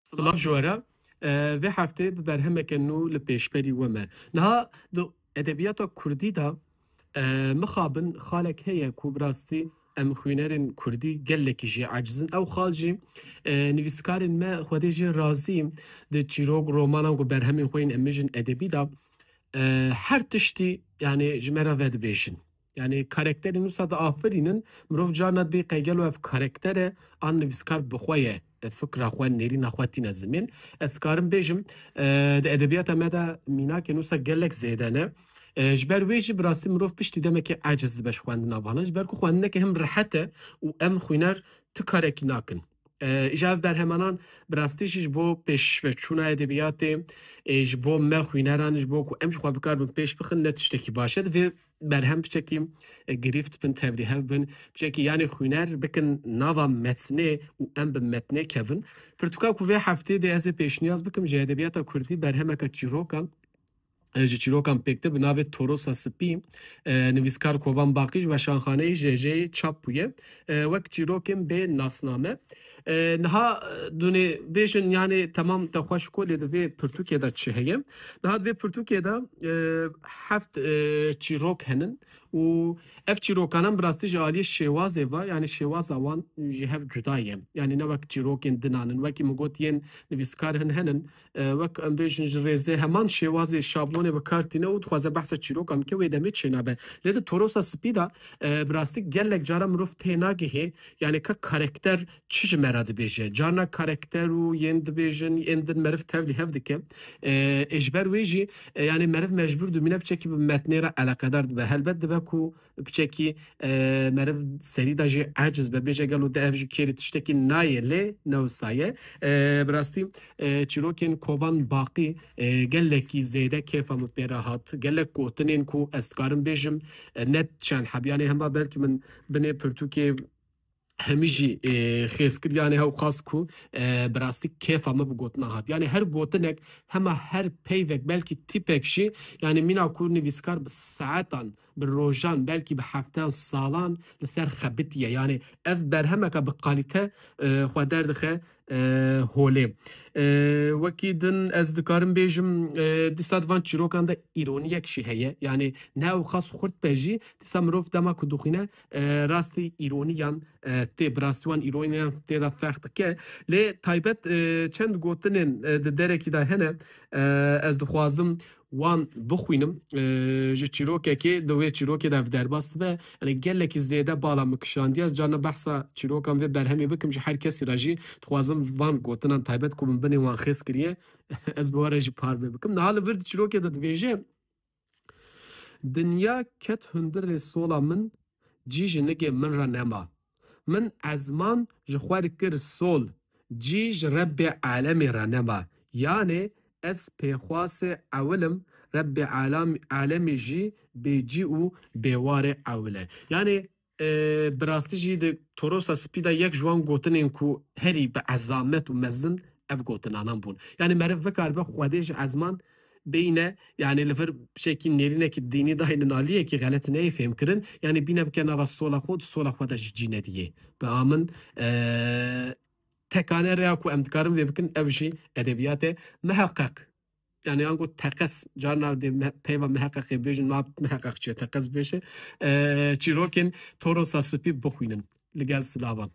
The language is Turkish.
سلام جوارا و هفته به برهم کنو لپیشبری ومه نها دو ادبیات کردی دا مخابن خالک هیا کو براستی ام خوینرین کردی گلکی جی عجزن او خالجی نویسکارن ما خوده جی رازیم ده چیروگ رومانم کو برهمین خوین امیجن ادبی دا هر تشتی yani jmera ved beşin. Yani karakterin nusa da aferinin mrov canat bir qaygel ve karaktere an nivskar bixwaye fikra xwan neri naxwatina zimin eskarim bejim de edebiyata meda minak nusa gelek zedane جبر ویجی براستی مروف پشتی دمه که عجز بش خواندن آوانه جبر که خواندنه که هم راحته و ام خوینر تکاره کی ناکن ایجاب برهمانان براستی جی بو پیش و چون ادبیات ایج بو ما خوینران ایج بو کو ام خو بکار بن پیش بخن نتشتکی باشه و برهم بچکی گرفت بن تبریه بن بچکی یعنی خوینر بکن ناوا متنه و ام به متنه کفن پرتوکا کو و هفته ده از پیش نیاز بکم جه ادبیات کردی برهم که چیروکان ji çîrokan pêkte bi navê Torosa Spî nivîskar Kovan Baqî ve şanxaneyê JJ çap bûye wek çîrokên bê nasname niha dunê bêjin yani temam te xweş kolê di vê pirtûkê de çi heye niha di vê pirtûkê de heft çîrok henin û ev çîrokanan bi rastî ji aliyê şêwazê ve yani şêwaza wan ji hev cuda ye yani ne wek çîrokên dinanin wekî min got yên nivîskar hin henin wek em bêjin ji rêzê heman şêwazê şablonê bi kar tîne û dixwaze behsa çîrokan bike wê demê çênabe lê di Torosa Spî da bi rastî gelek cara mirov tê nagihê yani ka karakter çi ji me re dibêje carna karakter û yên dibêjin yên din meriv tevlî hev dike ji ber wê jî yani meriv mecbûr dimîne biçekî bi metnê re eleqedar dibe helbet dibe ku biçekî meriv serî da jî aciz be bêje gelo de ev ji kêrî tiştekî nayê lê newsaye bi rastî çîrokên Kovan Baqî gelekî zêde kêfa min pê re hat gelek gotinên ku ez dikarim bêjim net çend hebyanê hema belkî min binê pirtûkê hemî jî xêzkiriyanê hew xas ku bi rastî kêfa me bi gotina hat yani her gotinek hema her peyvek belkî tîpek jî yani mîna ku nivîskar bi saetan bi rojan belkî bi heftan salan li ser xebitiye yani ev berhemeka bi qalîte xwe derdixe holê wekî din ez dikarim bêjim dîsa van çîrokan de îroniyek jî heye yani ne ew xas xurt be jî dîsa mirov dema ku dixwîne rastî îroniyan tê bi rastî wan îroniyan tê de ferq dike lê taybet çend gotinên di derekî de hene ez dixwazim wan bixwînim ji çîrokekê di wê çîrokê de derbas dibe yani gelekî zêde bala min kişandiye ez carna behsa çîrokan vê berhemê bikim ji her kesî re jî dixwazim van gotinan taybet ku min binê wan xêz kiriye ez bi were jî parve bikim niha li vir di çîrokê de dibêje dinya ket hundir rê sola min cî ji nigê min re nema min ezman ji xwe dikir sol cî ji Rebbê alemê re nema yani ez pêxwasê ewilim Rebbê alemê jî bêcî û bêwarê ewil e yani bi rastî jî di Torosa Spî de yek ji wan gotinên ku herî bi ezamet û mezin ev gotinanan bûn yani meriv bikaribe xwedê ji ezman beyne yani li vir şekî nêrînekî dînî dayînin aliyekî xelet neyê fêm kirin yani bîne bike nava sola xwe sola xwe de ji cî nedîye bi amin tekane rêya ku em dikarin vê bikin ev jî edebiyatê miheqeq yani ango teqes carna de peyva miheqeqê bêjin ma miheqeq çi teqes bêje çîrokên Torosa Spî bixwînin li gel silavan